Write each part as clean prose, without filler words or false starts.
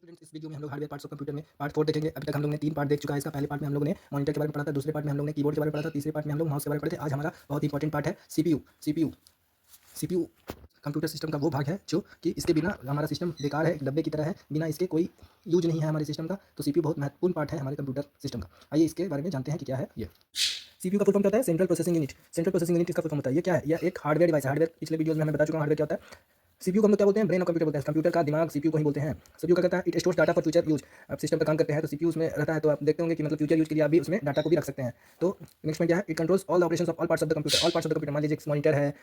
Students, इस video में हम लोग हार्डवेयर पार्ट्स ऑफ कंप्यूटर में पार्ट 4 देखेंगे। अभी तक हम लोग ने 3 पार्ट देख चुका है इसका। पहले पार्ट में हम लोगों ने मॉनिटर के बारे में पढ़ा था, दूसरे पार्ट में हम लोग ने कीबोर्ड के बारे में पढ़ा था, तीसरे पार्ट में हम लोग माउस के बारे में पढ़े थे। आज हमारा बहुत इंपॉर्टेंट पार्ट है सीपीयू। कंप्यूटर सिस्टम का वो भाग है जो कि इसके बिना हमारा सिस्टम बेकार है, एक डब्बे की तरह है, बिना इसके कोई यूज नहीं है हमारे सिस्टम का। तो सीपीयू बहुत महत्वपूर्ण पार्ट है हमारे कंप्यूटर सिस्टम का। आइए इसके बारे में जानते हैं कि क्या है ये। सीपीयू का फुल फॉर्म क्या होता है? Central processing unit. Central processing unit इसका फुल फॉर्म होता है। ये क्या है? यह एक हार्डवेयर डिवाइस है। हार्डवेयर पिछले वीडियोस में हमें बता चुका हूँ हार्डवेयर क्या होता है। सीपीयू को हम लोग क्या बोलते हैं? ब्रेन ऑफ कंप्यूटर बोलते हैं। कंप्यूटर का दिमाग सीपीयू को ही बोलते हैं। सीपीयू क्या करता है? It stores data for future use. आप सिस्टम पर काम करते हैं तो सीपीयू उसमें रहता है, तो आप देखते होंगे कि मतलब फ्यूचर यूज के लिए आप भी उसमें डाटा को भी रख सकते हैं। तो नेक्स्ट में क्या है? It controls all operations of all parts of the computer. All parts of the computer, मान लीजिए मॉनिटर है,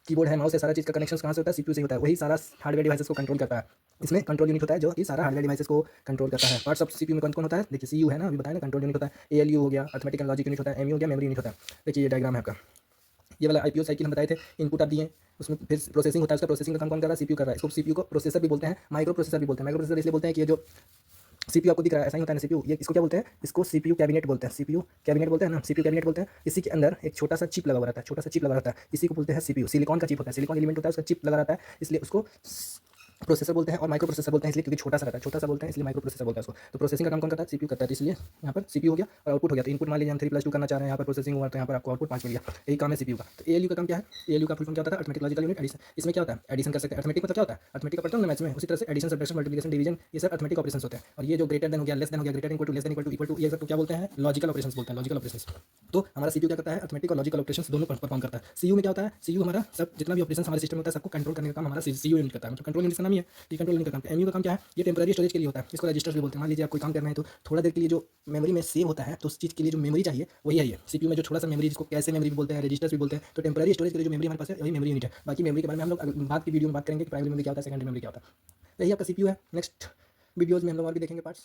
कीबोर्ड है, माउस है, सारा चीज़ का कनेक्शन कहाँ से होता है? सीपीयू से होता है। वही सारा हार्डवेयर डिवाइसेस को कंट्रोल करता है। इसमें कंट्रोल यूनिट होता है जो कि सारा हार्डवेयर डिवाइसेस को कंट्रोल करता है। पार्ट्स ऑफ सीपीयू में कौन कौन होता है? देखिए सीयू है ना, अभी बताया ना, कंट्रोल यूनिट होता है। एएलयू हो गया, अर्थमेटिक एंड लॉजिक यूनिट होता है। एमयू हो गया, मेमोरी यूनिट होता है। देखिए ये डायग्राम है आपका। ये वाला आईपीओ साइकिल हम बताए थे, इनपुट आप दिए, उसमें फिर प्रोसेसिंग होता है। उसका प्रोसेसिंग का काम कौन कर रहा है? सीपीयू कर रहा है। इसको सीपीयू को प्रोसेसर भी बोलते हैं, माइक्रो प्रोसेसर भी बोलते हैं। माइक्रो प्रोसेसर इसलिए बोलते हैं कि ये जो सीपीयू आपको दिख रहा है ऐसा ही होता है ना सीपीयू, ये इसको क्या बोलते हैं? इसको सीपीयू कैबिनेट बोलते हैं। सीपीयू कैबिनेट बोलते हैं ना, सीपीयू कैबिनेट बोलते हैं। इसी के अंदर एक छोटा सा चिप लगा हुआ रहता है, छोटा सा चिप लगा रहता है, इसी को बोलते हैं सीपीयू। सिलिकॉन का चिप होता है, सिलिकॉन एलिमेंट होता है, उसका चिप लगा रहता है, इसलिए उसको प्रोसेसर बोलते हैं। और माइक्रो प्रोसेसर बोलते हैं इसलिए क्योंकि छोटा सा रहता है, छोटा सा बोलते हैं इसलिए माइक्रो प्रोसेसर बोलते हैं उसको। तो प्रोसेसिंग का काम कौन करता है? सीपीयू करता है। तो इसलिए यहाँ पर सीपीयू हो गया और आउटपुट हो गया। तो इनपुट मान लीजिए हम 3+2 करना चाह रहे हैं, यहाँ पर प्रोसेसिंग हुआ तो यहाँ पर आपको आउटपुट 5 मिल गया। यही काम है सीपीयू का। तो एएलयू का काम क्या है? एएलयू का फुल फॉर्म क्या होता है? Arithmetic logical unit addition. इसमें क्या होता है? एडिशन कर सकते हैं। अर्थमेटिक मतलब क्या होता है? अर्थमेटिक का पढ़ते हो ना मैथ्स में, उसी तरह से एडिशन, सब्ट्रैक्शन, मल्टीप्लिकेशन, डिवीजन, ये सब अर्थमेटिक ऑपरेशंस होते हैं। और ये जो ग्रेटर देन हो गया, लेस देन हो गया, greater equal to, less than equal to, ये सब क्या बोलते हैं? लॉजिकल ऑपरेशंस बोलते हैं, लॉजिकल ऑपरेशंस। तो हमारा सीपीयू क्या करता है? अर्थमेटिक और लॉजिकल ऑपरेशंस दोनों परफॉर्म करता है। सीयू में क्या होता है? सीयू हमारा सब जितना भी ऑपरेशंस हमारे सिस्टम में होता है सबको कंट्रोल करने का काम हमारा सीयू यूनिट करता है। मतलब कंट्रोल यूनिट का नाम ही है, ये कंट्रोल यूनिट का काम। एमयू का काम क्या है? ये टेम्पररी स्टोरेज के लिए होता है, इसको रजिस्टर्स भी बोलते हैं। मान लीजिए आप कोई काम करना है तो थोड़ा देर के लिए जो मेमोरी में सेव होता है, तो उस चीज़ के लिए जो मेमोरी चाहिए वही है ये सीपीयू में। जो थोड़ा सा मेमोरी, जिसको कैसे मेमोरी भी बोलते हैं, रजिस्टर्स भी बोलते हैं। तो टेम्पररी स्टोरेज के लिए जो मेमोरी हमारे पास है वही मेमोरी यूनिट है। बाकी मेमोरी के बारे में हम लोग बाद की वीडियो में बात करेंगे कि प्राइमरी मेमोरी क्या होता है, सेकेंडरी मेमोरी क्या होता है। यही आपका सीपीयू है। नेक्स्ट वीडियोज़ में हम लोग और भी देखेंगे पार्ट्स।